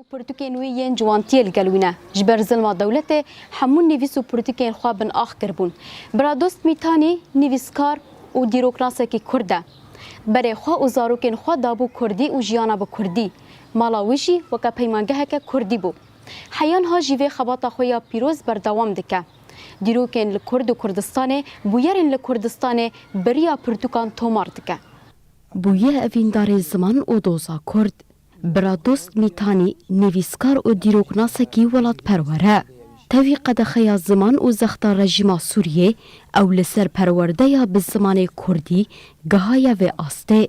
پرتوکین وی جوانتیل گلوینه جبر ظلم دولت همون نویس و پرتوکین خواه بن آخ کربون برا دوست میتانی نویسکار و دیروکراسی که کرده برای خواه و زاروکین خواه دابو کردی و جیانا با کردی مالاویشی و که پیمانگه که کردی بو حیان ها جیوه خباتا خویا پیروز بردوام دکه دیروکین لکرد و کردستانه بویرین لکردستانه بریا پرتوکان تومار دکه بویه اویندار زمان و دوزا کرد برا دوست میتانی نویسکار و دیروکناسکی ولاد پروره تاوی قدخیا زمان و زختا رژیما سوریه او لسر پرورده یا به زمان کردی گهایا و آسته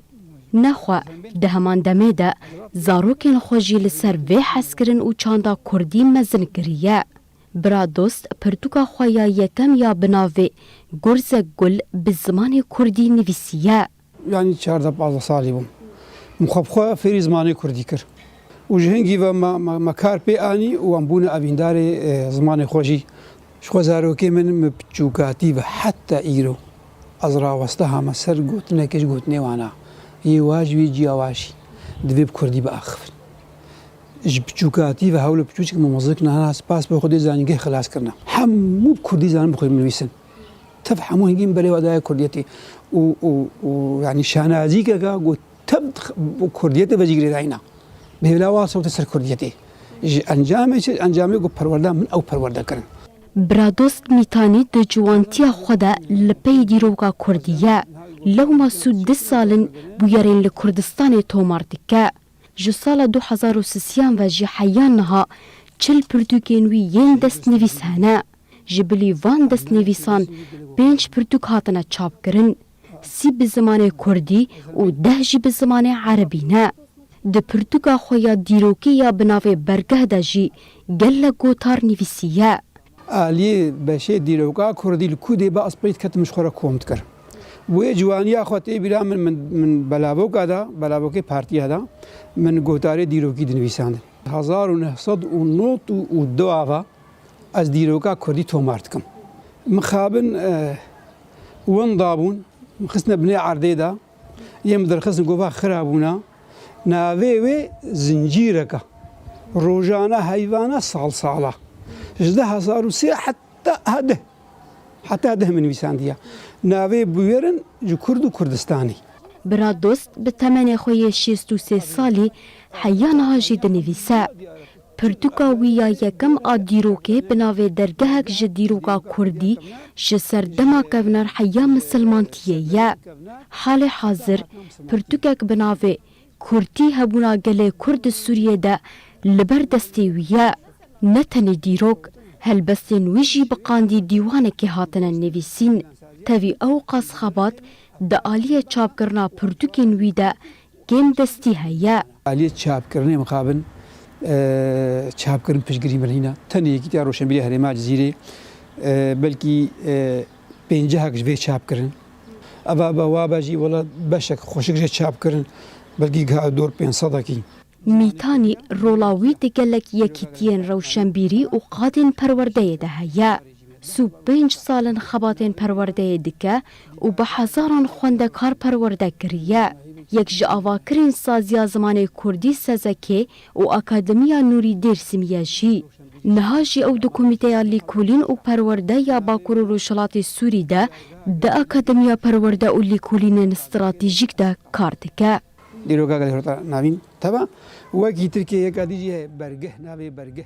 نخوا ده همان دمه ده زاروکین خوشی لسر و حسکرن و چاندا کردی مزن کریه برا دوست پرتوکا خویا یکم یا بناوه گرز گل به زمان کردی نویسیه یعنی 14 سالی بوم مخابخوا فری زمانی کردی کرد و جهنگی و مکار پی آنی و امبون اویندار زمان خوشی شخوزارو که من بچوکاتی و حتی ایرو از راوسته همه سر گوتنه کش گوتنه وانا یه واجبی جیاواشی دوی بکردی با آخفن بچوکاتی و حول بچوچک ممزق نه سپاس به خودی زنگه خلاص کردن همو بکردی زن بخویم نویسن تفهمو هنگیم برای ودای کردیتی و يعني شانازی که گفت تب کردیت وجیگری داینا به علاوه صوت سر کردیتی انجامه گفت پرورده من او پرورده کردن برا دوست میتانی د جوانتیا خدا لپی دیروکا کردیه لو ما سود سالن بویرین لکردستان تومار دکه جو سال 2003 و جی حیان نها چل پرتوکینوی ین دست نویس هنه جبلی وان دست نویسان 5 پرتوک هاتنه چاپ کرن سی به زمان کردی و 10 جی به زمان عربی نه د پرتوکا خویا دیروکی یا بناوه برگه دا جی گل گوتار نویسیه آلی بشه دیروکا کردی لکودی با اسپریت کت مشخوره کومت کر و جوانی اخواتی بیرا من بلاوکا دا بلاوکی پارتیا دا من گوتاری دیروکی دنویساند 1992 آوا از دیروکا کردی تومارد کم مخابن ون ضابون خصنا بني عردي دا يم درخصن قوفا خرابونا ناوي زنجيرك روجانا حيوانا صالصالة جده صاروا سي حتى هده من ويسانديا ناوي بويرن جو كردو كردستاني برا دوست بتمني خوي 63 سالي حيانا جد نويسا پرتوکا ویا یکم آدیروکه بناوه درگهک جدیروکا کردی جسر دما کونر حیا مسلمانتیه یا حال حاضر پرتوکک بناوه کردی هبونا گله کرد سوریه ده لبر دستی ویا نتنی دیروک هلبستین ویجی بقاندی دیوانه که هاتن نویسین تاوی او قاس خبات ده آلیه چاپ کرنا پرتوکین وی ده گیم دستی هیا آلیه چاپ کرنه مقابل چاپ کردن پشگیری ملهینا تنی یکی تا روشنبیری هرما جزیره بلکی 50 جوی چاپ کردن اوا با وابجی ولا بشک خوشک چاپ کردن بلکی دور 500 کی میتانی رولاوی دگلک یکیتین روشنبیری و قادن پرورده ده هیا سو 5 سالن خباتن پرورده دکه و به هزاران خوندکار پرورده کریه یک جاواکرین سازیا زمان کردی سزکه و اکادمیا نوری درسمیه جی نهاجی او دکومیته لیکولین و پرورده یا باکور روشلات سوری ده اکادمیا پرورده و لیکولین استراتیجیک ده کار دکه دیروگا گلی هرتا ناوین تبا وکی ترکیه یک دیجی برگه ناوی برگه